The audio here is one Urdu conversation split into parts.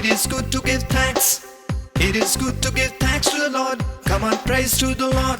is good to give thanks. It is good to give thanks to the Lord. Come on, praise to the Lord.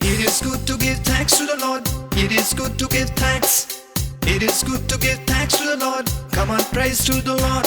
It is good to give thanks to the Lord. It is good to give thanks. It is good to give thanks to the Lord. Come on, praise to the Lord.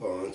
5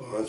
5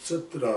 17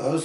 10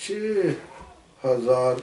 6,000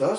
10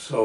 100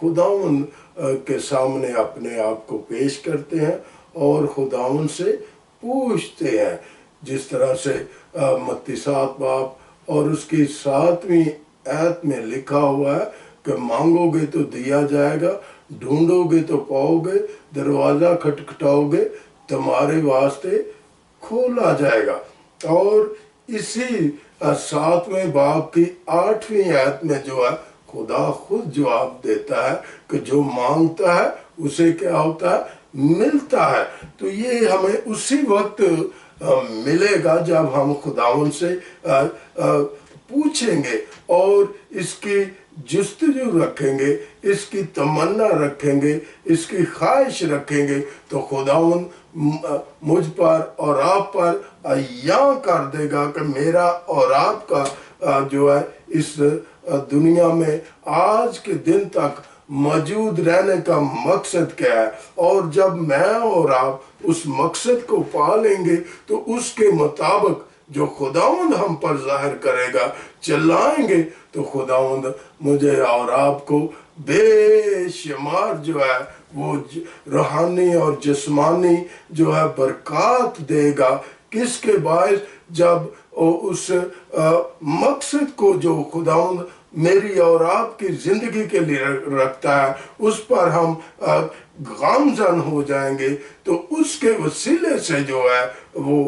خداوند کے سامنے اپنے آپ کو پیش کرتے ہیں اور خداوند سے پوچھتے ہیں، جس طرح سے متی 7 باب اور اس کی 7ویں آیت میں لکھا ہوا ہے کہ مانگو گے تو دیا جائے گا، ڈھونڈو گے تو پاؤ گے، دروازہ کھٹکھٹاؤ گے تمہارے واسطے کھولا جائے گا۔ اور اسی 7ویں باب کی 8ویں آیت میں جو ہے خدا خود جواب دیتا ہے کہ جو مانگتا ہے اسے کیا ہوتا ہے؟ ملتا ہے۔ تو یہ ہمیں اسی وقت ملے گا جب ہم خداوند سے پوچھیں گے اور اس کی جستجو رکھیں گے، اس کی تمنا رکھیں گے، اس کی خواہش رکھیں گے، تو خداوند مجھ پر اور آپ پر یہاں کر دے گا کہ میرا اور آپ کا جو ہے اس دنیا میں آج کے دن تک موجود رہنے کا مقصد کیا ہے، اور جب میں اور آپ اس مقصد کو پا لیں گے تو اس کے مطابق جو خداوند ہم پر ظاہر کرے گا چلائیں گے، تو خداوند مجھے اور آپ کو بے شمار جو ہے وہ روحانی اور جسمانی جو ہے برکات دے گا۔ کس کے باعث؟ جب اس مقصد کو جو خداوند میری اور آپ کی زندگی کے لیے رکھتا ہے اس پر ہم گامزن ہو جائیں گے، تو اس کے وسیلے سے جو ہے وہ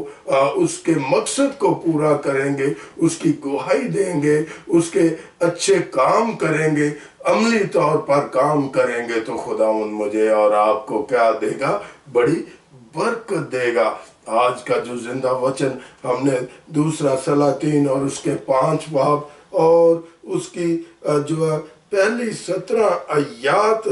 اس کے مقصد کو پورا کریں گے، اس کی گواہی دیں گے، اس کے اچھے کام کریں گے، عملی طور پر کام کریں گے، تو خداوند مجھے اور آپ کو کیا دے گا؟ بڑی برکت دے گا۔ آج کا جو زندہ وچن ہم نے 2 سلاطین اور اس کے 5 باب اور اس کی جو پہلی 17 آیات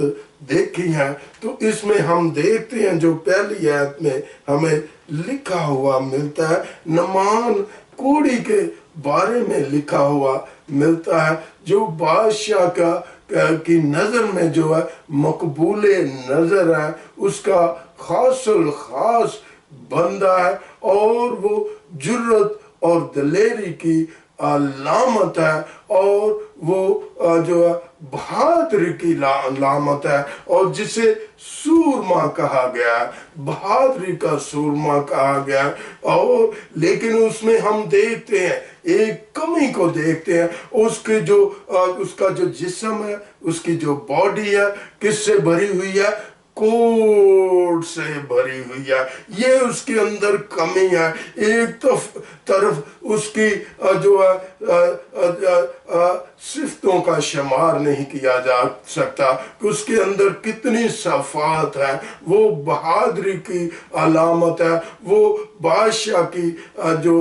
دیکھی ہیں، تو اس میں ہم دیکھتے ہیں جو پہلی آیت میں ہمیں لکھا ہوا ملتا ہے، نعمان کوڑی کے بارے میں لکھا ہوا ملتا ہے، جو بادشاہ کی نظر میں جو ہے مقبول نظر ہے، اس کا خاص الخاص بندہ ہے، اور وہ جرت اور دلیری کی علامت ہے، اور وہ جو ہے بہادری کی علامت ہے، اور جسے سورما کہا گیا ہے، بہادری کا سورما کہا گیا ہے۔ اور لیکن اس میں ہم دیکھتے ہیں ایک کمی کو دیکھتے ہیں، اس کا جو جسم ہے، اس کی جو باڈی ہے کس سے بھری ہوئی ہے؟ کوڑ سے بھری ہوئی ہے۔ یہ اس کے اندر کمی ہے۔ ایک طرف اس کی جو صفتوں کا شمار نہیں کیا جا سکتا کہ اس کے اندر کتنی صفات ہے۔ وہ بہادری کی علامت ہے، وہ بادشاہ کی جو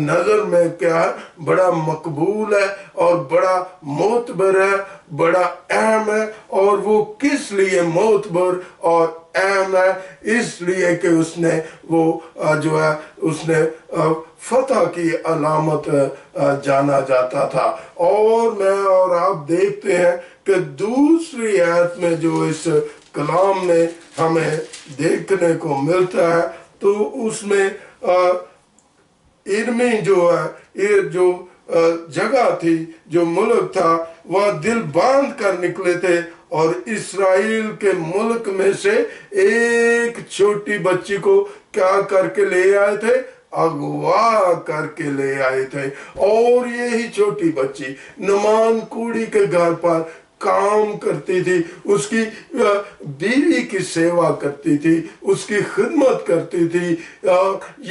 نظر میں کیا ہے؟ بڑا مقبول ہے اور بڑا معتبر ہے، بڑا اہم ہے۔ اور وہ کس لیے معتبر اور اہم ہے؟ اس لیے کہ اس نے فتح کی علامت جانا جاتا تھا۔ اور میں اور آپ دیکھتے ہیں کہ دوسری آیت میں جو اس کلام میں ہمیں دیکھنے کو ملتا ہے، تو اس میں ارمی جو ہے، یہ جو جگہ تھی، جو ملک تھا، وہاں دل باندھ کر نکلے تھے، اور اسرائیل کے ملک میں سے ایک چھوٹی بچی کو کیا کر کے لے آئے تھے؟ اغوا کر کے لے آئے تھے۔ اور یہی چھوٹی بچی نعمان کوڑی کے گھر پر کام کرتی تھی، اس کی بیوی کی سیوا کرتی تھی، اس کی خدمت کرتی تھی،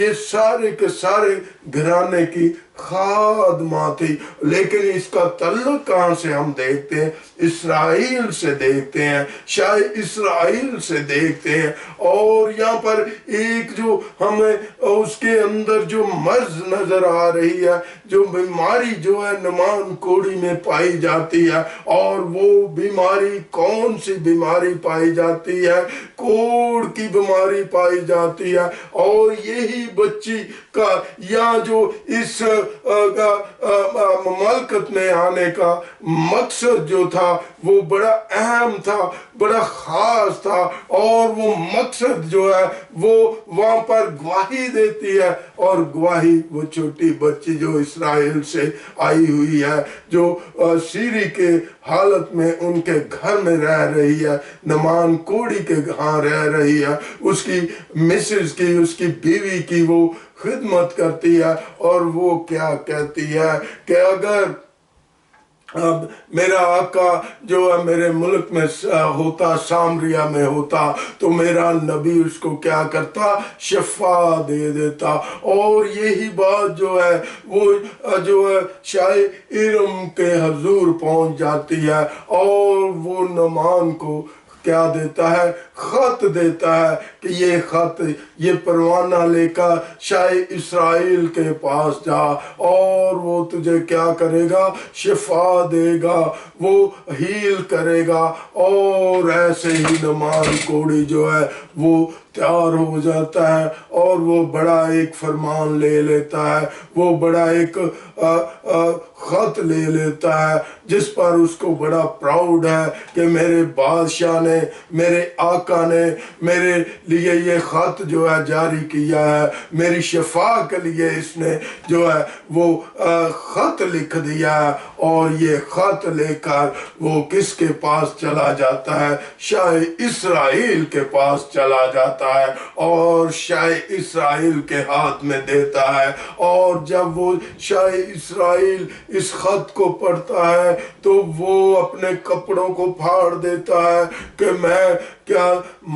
یہ سارے کے سارے گھرانے کی خادمہ تھی۔ لیکن اس کا تعلق کہاں سے ہم دیکھتے ہیں؟ اسرائیل سے دیکھتے ہیں، شاید اسرائیل سے دیکھتے ہیں۔ اور یہاں پر ایک جو ہمیں اس کے اندر جو مرض نظر آ رہی ہے، جو بیماری جو ہے نعمان کوڑی میں پائی جاتی ہے، اور وہ بیماری کون سی بیماری پائی جاتی ہے؟ کوڑ کی بیماری پائی جاتی ہے۔ اور یہی بچی کا یا جو اس مملکت میں آنے کا مقصد جو تھا وہ بڑا اہم تھا، بڑا خاص تھا، اور وہ مقصد جو ہے وہ وہاں پر گواہی دیتی ہے، اور گواہی وہ چھوٹی بچی جو اسرائیل سے آئی ہوئی ہے، جو سیری کے حالت میں ان کے گھر میں رہ رہی ہے، نمان کوڑی کے ہاں رہ رہی ہے، اس کی مسز کی، اس کی بیوی کی وہ خدمت کرتی ہے، اور وہ کیا کہتی ہے کہ اگر اب میرا آقا جو ہے میرے ملک میں ہوتا، سامریا میں ہوتا، تو میرا نبی اس کو کیا کرتا؟ شفا دے دیتا۔ اور یہی بات جو ہے وہ جو ہے شاہ ارم کے حضور پہنچ جاتی ہے، اور وہ نعمان کو کیا دیتا ہے؟ خط دیتا ہے کہ یہ خط، یہ پروانہ لے کر شاہ اسرائیل کے پاس جا، اور وہ تجھے کیا کرے گا؟ شفا دے گا، وہ ہیل کرے گا۔ اور ایسے ہی نعمان کوڑی جو ہے وہ تیار ہو جاتا ہے، اور وہ بڑا ایک فرمان لے لیتا ہے، وہ بڑا ایک خط لے لیتا ہے، جس پر اس کو بڑا پراؤڈ ہے کہ میرے بادشاہ نے، میرے آقا نے میرے لیے یہ خط جو ہے جاری کیا ہے، میری شفا کے لیے اس نے جو ہے وہ خط لکھ دیا ہے۔ اور یہ خط لے کر وہ کس کے پاس چلا جاتا ہے؟ شاہ اسرائیل کے پاس چلا جاتا ہے، اور شاہ اسرائیل کے ہاتھ میں دیتا ہے۔ اور جب وہ شاہ اسرائیل اس خط کو پڑھتا ہے تو وہ اپنے کپڑوں کو پھاڑ دیتا ہے کہ میں کیا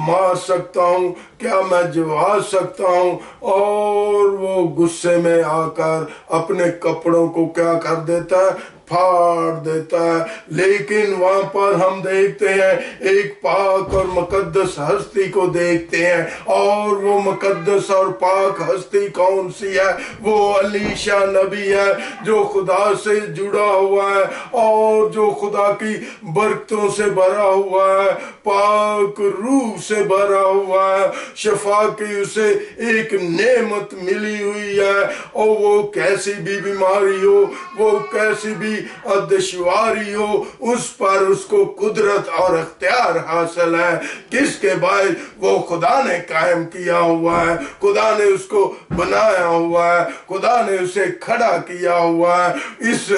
مار سکتا ہوں، کیا میں جوا سکتا ہوں، اور وہ غصے میں آ کر اپنے کپڑوں کو کیا کر دیتا ہے؟ پھاڑ دیتا ہے۔ لیکن وہاں پر ہم دیکھتے ہیں ایک پاک اور مقدس ہستی کو دیکھتے ہیں، اور وہ مقدس اور پاک ہستی کون سی ہے؟ وہ الیشا نبی ہے، جو خدا سے جڑا ہوا ہے، اور جو خدا کی برکتوں سے بھرا ہوا ہے، پاک روح سے بھرا ہوا ہے، شفا کی اسے ایک نعمت ملی ہوئی ہے، اور وہ کیسی بھی بیماری ہو، وہ کیسی بھی دشواری ہو، اس پر اس کو قدرت اور اختیار حاصل ہے۔ کس کے باعث؟ وہ خدا نے قائم کیا ہوا ہے، خدا نے اس کو بنایا ہوا ہے، خدا نے اسے کھڑا کیا ہوا ہے اس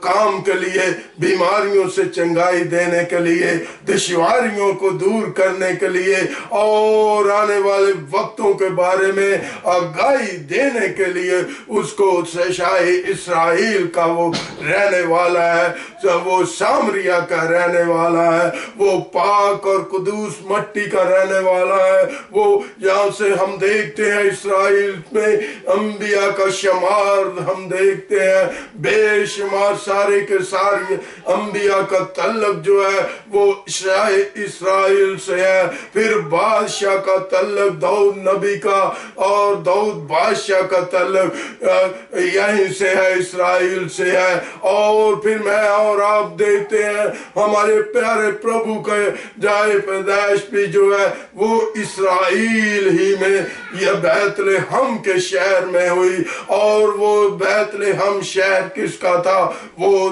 کام کے لیے، بیماریوں سے چنگائی دینے کے لیے، دشواریوں کو دور کرنے کے لیے، اور آنے والے وقتوں کے بارے میں آگاہی دینے کے لیے۔ اس کو شاہ اسرائیل کا وہ رہنے والا ہے، وہ سامریا کا رہنے والا ہے، وہ پاک اور قدوس مٹی کا رہنے والا ہے۔ وہ یہاں سے ہم دیکھتے ہیں اسرائیل میں انبیاء کا شمار ہم دیکھتے ہیں، بے شمار سارے کے سارے انبیاء کا تعلق جو ہے وہ شاہ اسرائیل سے ہے۔ پھر بادشاہ کا تعلق داؤد نبی کا، اور داؤد بادشاہ کا تعلق یہیں سے ہے، اسرائیل سے ہے۔ اور پھر میں اور آپ دیکھتے ہیں ہمارے پیارے پربھو کا جائے پیدائش بھی جو ہے وہ اسرائیل ہی میں، یہ بیت لحم کے شہر میں ہوئی، اور وہ بیت لحم شہر کس کا تھا؟ وہ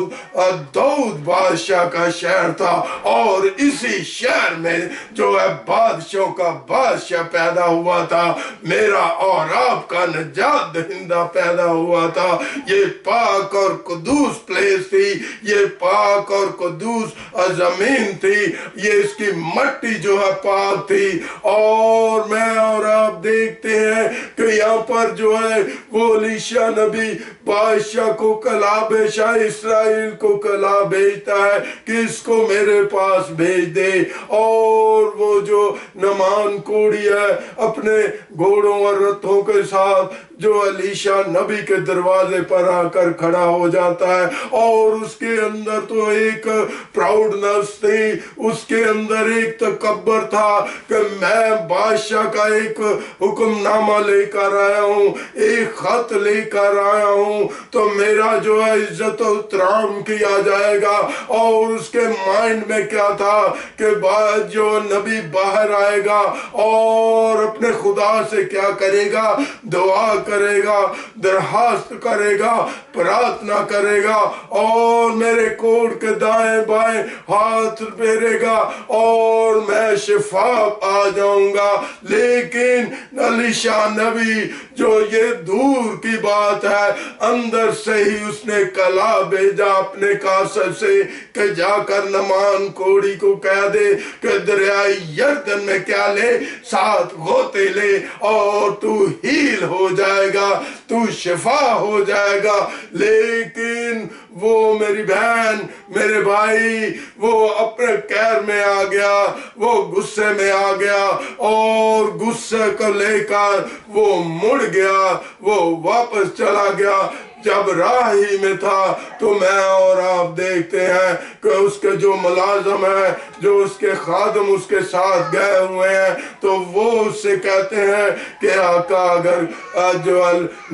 داؤد بادشاہ کا شہر تھا، اور اسی شہر میں جو ہے بادشاہوں کا بادشاہ پیدا ہوا تھا، میرا اور آپ کا نجات دہندہ پیدا ہوا تھا۔ یہ پاک اور قدوس پلیس تھی، یہ پاک اور قدوس زمین تھی، یہ اس کی مٹی جو ہے پاک تھی۔ اور میں اور آپ دیکھتے ہیں کہ یہاں پر جو ہے وہ الیشا نبی بادشاہ کو کلام شاہ اسرائیل کو کلام بھیجتا ہے کہ اس کو میرے پاس بھیج دے۔ اور وہ جو نعمان کوڑی ہے اپنے گھوڑوں اور رتھوں کے ساتھ جو الیشا نبی کے دروازے پر آ کر کھڑا ہو جاتا ہے، اور اس کے اندر تو ایک پراؤڈ پراؤڈنس تھی، اس کے اندر ایک تکبر تھا کہ میں بادشاہ کا ایک حکم نامہ لے کر آیا ہوں، ایک خط لے کر آیا ہوں، تو میرا جو ہے عزت و احترام کیا جائے گا۔ اور اس کے مائنڈ میں کیا تھا کہ بعد جو نبی باہر آئے گا اور اپنے خدا سے کیا کرے گا، دعا کرے گا، درخواست کرے گا، پرارتھنا کرے گا، اور میرے کوٹ کے دائیں بائیں ہاتھ پھیرے گا اور میں شفا آ جاؤں گا۔ لیکن الیشا نبی جو یہ دور کی بات ہے، اندر سے ہی اس نے کلا بھیجا اپنے قاصد سے کہ جا کر نعمان کوڑی کو کہہ دے کہ دریائے یردن میں کیا لے، 7 غوطے لے اور تو ہیل ہو جائے گا، تو شفا ہو جائے گا۔ لیکن وہ میری بہن، میرے بھائی، وہ اپنے قہر میں آ گیا، وہ غصے میں آ گیا، اور غصے کو لے کر وہ مڑ گیا، وہ واپس چلا گیا۔ جب راہ ہی میں تھا تو میں اور آپ دیکھتے ہیں کہ اس کے جو ملازم ہیں، جو اس کے خادم اس کے ساتھ گئے ہوئے ہیں، تو وہ اس سے کہتے ہیں کہ آقا اگر جو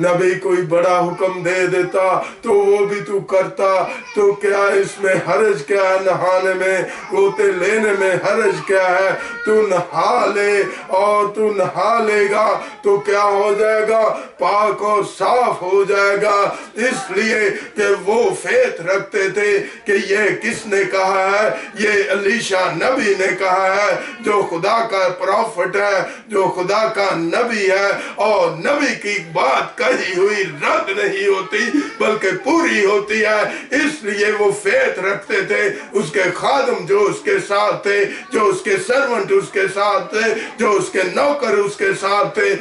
نبی کوئی بڑا حکم دے دیتا تو وہ بھی تو کرتا، تو کیا اس میں حرج کیا ہے، نہانے میں، غوطے لینے میں حرج کیا ہے؟ تو نہا لے، اور تو نہا لے گا تو کیا ہو جائے گا؟ پاک اور صاف ہو جائے گا۔ اس لیے کہ وہ فیت رکھتے تھے کہ یہ کس نے کہا ہے؟ یہ الیشا نبی نے کہا ہے، جو خدا کا پروفٹ ہے، جو خدا کا نبی ہے، اور نبی کی بات کہی ہوئی رد نہیں ہوتی بلکہ پوری ہوتی ہے۔ اس لیے وہ فیت رکھتے تھے۔ اس کے خادم جو اس کے ساتھ تھے، جو اس کے سرونٹ اس کے ساتھ تھے، جو اس کے نوکر اس کے ساتھ تھے،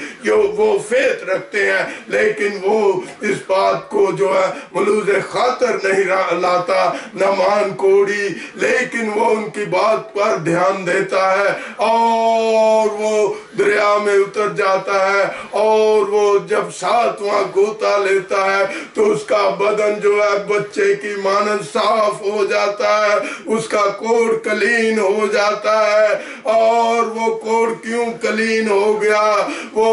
وہ فیت رکھتے ہیں، لیکن وہ اس بات کو جو ہے ملوز خاطر نہیں لاتا نعمان کوڑی، لیکن وہ ان کی بات پر دھیان دیتا ہے، اور وہ دریا میں اتر جاتا ہے، اور وہ جب 7واں غوطہ لیتا ہے تو اس کا بدن جو ہے بچے کی مانند صاف ہو جاتا ہے، اس کا کوڑ کلین ہو جاتا ہے۔ اور وہ کوڑ کیوں کلین ہو گیا؟ وہ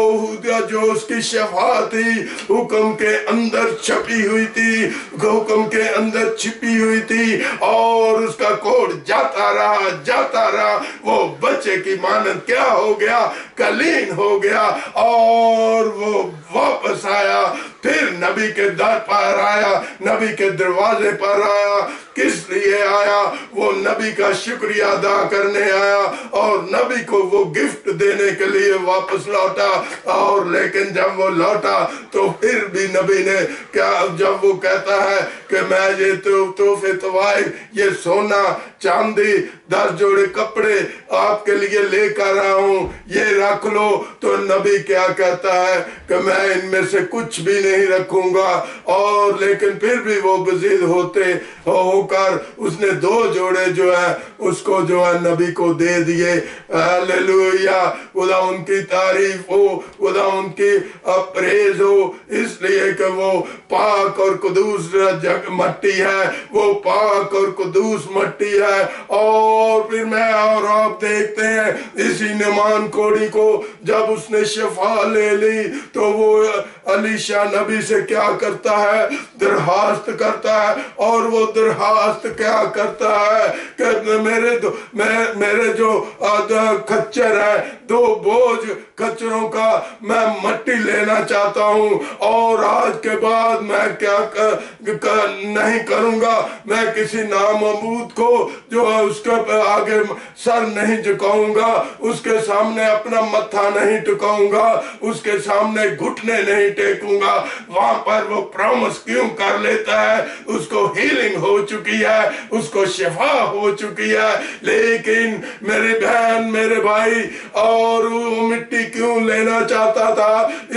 جو اس کی شفا تھی، حکم کے اندر چھپی ہوئی تھی، حکم کے اندر چھپی ہوئی تھی، اور اس کا کوڑ جاتا رہا، وہ بچے کی مانند کیا ہو گیا؟ کلین ہو گیا، اور وہ واپس آیا، پھر نبی کے در پر آیا، نبی کے دروازے پر آیا۔ کس لیے آیا؟ وہ نبی کا شکریہ ادا کرنے آیا، اور نبی کو وہ گفٹ دینے کے لیے واپس لوٹا۔ اور لیکن جب وہ لوٹا تو پھر بھی نبی نے کیا، جب وہ کہتا ہے کہ میں یہ تحفے طوائف، یہ سونا چاندی 10 جوڑے کپڑے آپ کے لیے لے کر آیا ہوں، یہ رکھ لو، تو نبی کیا کہتا ہے کہ میں ان میں سے کچھ بھی نہیں رکھوں گا۔ اور لیکن پھر بھی وہ بزید ہو کر اس نے 2 جوڑے جو ہے اس کو جو ہے نبی کو دے دیے۔ ہاللویا، خدا ان کی تعریف ہو، خدا ان کی پریز ہو، اس لیے کہ وہ پاک اور قدوس مٹی ہے، وہ پاک اور قدوس مٹی ہے۔ اور پھر میں اور آپ دیکھتے ہیں اسی نعمان کوڑی کو جب اس نے شفا لے لی تو وہ الیشا نبی سے کیا کرتا ہے؟ درخواست کرتا ہے، اور وہ درخواست کیا کرتا ہے کہ میرے جو کچر ہے، 2 بوجھ کچروں کا میں مٹی لینا چاہتا ہوں، اور آج کے بعد میں کیا نہیں کروں گا، میں کسی نامعبود کو جو ہے اس کے آگے سر نہیں جھکاؤں گا، اس کے سامنے اپنا متھا نہیں ٹکاؤں گا، اس کے سامنے گھٹنے نہیں ٹیکوں گا۔ وہاں پر وہ پرومس کیوں کر لیتا ہے؟ اس کو ہیلنگ ہو چکی ہے، اس کو شفا ہو چکی ہے، لیکن میری بہن، میرے بھائی، اور وہ مٹی کیوں لینا چاہتا تھا؟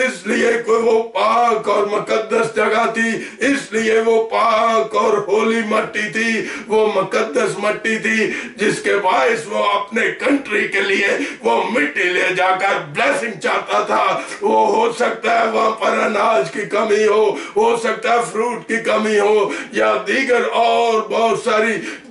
اس لیے کہ وہ پاک اور مقدس جگہ تھی، اس لیے وہ پاک اور ہولی مٹی تھی، وہ مقدس مٹی تھی، جس کے باعث وہ اپنے کنٹری کے لیے وہ مٹی لے جا کر بلیسنگ چاہتا تھا۔ وہ ہو سکتا ہے وہاں پر اناج کی کمی ہو سکتا ہے فروٹ کی کمی ہو، یا دیگر اور بہت ساری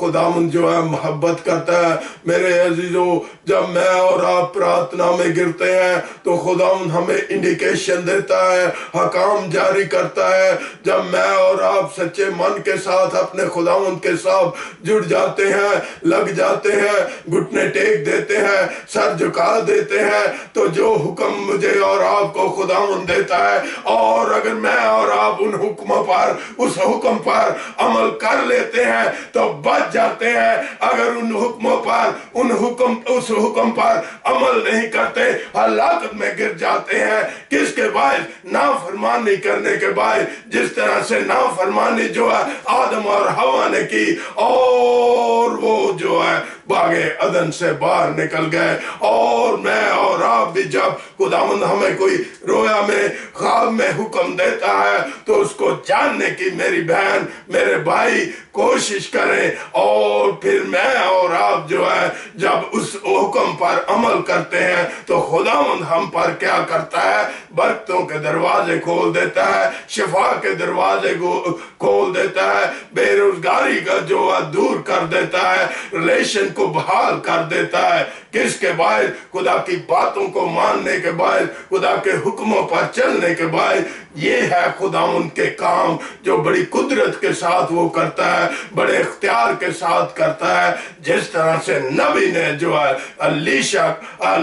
خداوند جو ہے محبت کرتا ہے۔ میرے عزیزو، جب میں اور آپ پرارتھنا میں گرتے ہیں تو خداوند ہمیں انڈیکیشن دیتا ہے، حکام جاری کرتا ہے۔ جب میں اور آپ سچے من کے ساتھ اپنے خداوند کے ساتھ جڑ جاتے ہیں، لگ جاتے ہیں، گھٹنے ٹیک دیتے ہیں، سر جھکا دیتے ہیں، تو جو حکم مجھے اور آپ کو خداوند دیتا ہے، اور اگر میں اور آپ ان حکموں پر، اس حکم پر عمل کر لیتے ہیں تو بچ جاتے ہیں۔ اگر ان حکموں پر، اس حکم پر عمل نہیں کرتے، ہلاکت میں گر جاتے ہیں۔ کس کے باعث؟ نافرمانی کرنے کے باعث، جس طرح سے نافرمانی جو ہے آدم اور حوا نے کی، اور وہ جو ہے باغِ عدن سے باہر نکل گئے۔ اور میں اور آپ بھی جب خداوند ہمیں کوئی رویا میں، خواب میں حکم دیتا ہے تو اس کو جاننے کی میری بہن، میرے بھائی کوشش کریں۔ اور پھر میں اور آپ جو ہے جب اس حکم پر عمل کرتے ہیں تو خداوند ہم پر کیا کرتا ہے؟ برکتوں کے دروازے کھول دیتا ہے، شفا کے دروازے کھول دیتا ہے، بے روزگاری کا جو ہے دور کر دیتا ہے، ریلیشن کو بحال کر دیتا ہے۔ کس کے باعث؟ خدا کی باتوں کو ماننے کے باعث، خدا کے حکموں پر چلنے کے باعث۔ یہ ہے خداوند کے کام جو بڑی قدرت کے ساتھ وہ کرتا ہے، بڑے اختیار کے ساتھ کرتا ہے۔ جس طرح سے نبی نے جو ہے الیشا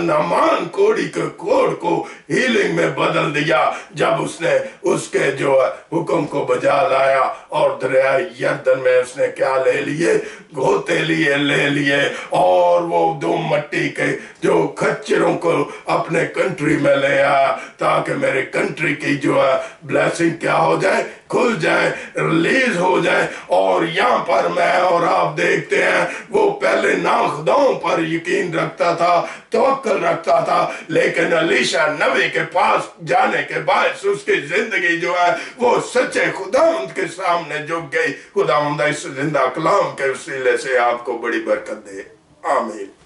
نعمان کوڑی کے کوڑ کو ہیلنگ میں بدل دیا جب اس نے اس کے جو ہے حکم کو بجا لایا، اور دریائے یردن میں اس نے کیا لے لیے؟ گھوتے لے لیے، اور وہ دو مٹی کے جو کھچروں کو اپنے کنٹری میں لے آیا، تاکہ میرے کنٹری کی جو ہے بلیسنگ کیا ہو جائے؟ کھل جائے، ریلیز ہو جائے۔ اور یہاں پر میں اور آپ دیکھتے ہیں وہ پہلے ناخداؤں پر یقین رکھتا تھا، توکل رکھتا تھا، لیکن الیشا نبی کے پاس جانے کے باعث اس کی زندگی جو ہے وہ سچے خداوند کے سامنے جھک گئی۔ خداوند اس زندہ کلام کے وسیلے سے آپ کو بڑی برکت دے، آمین۔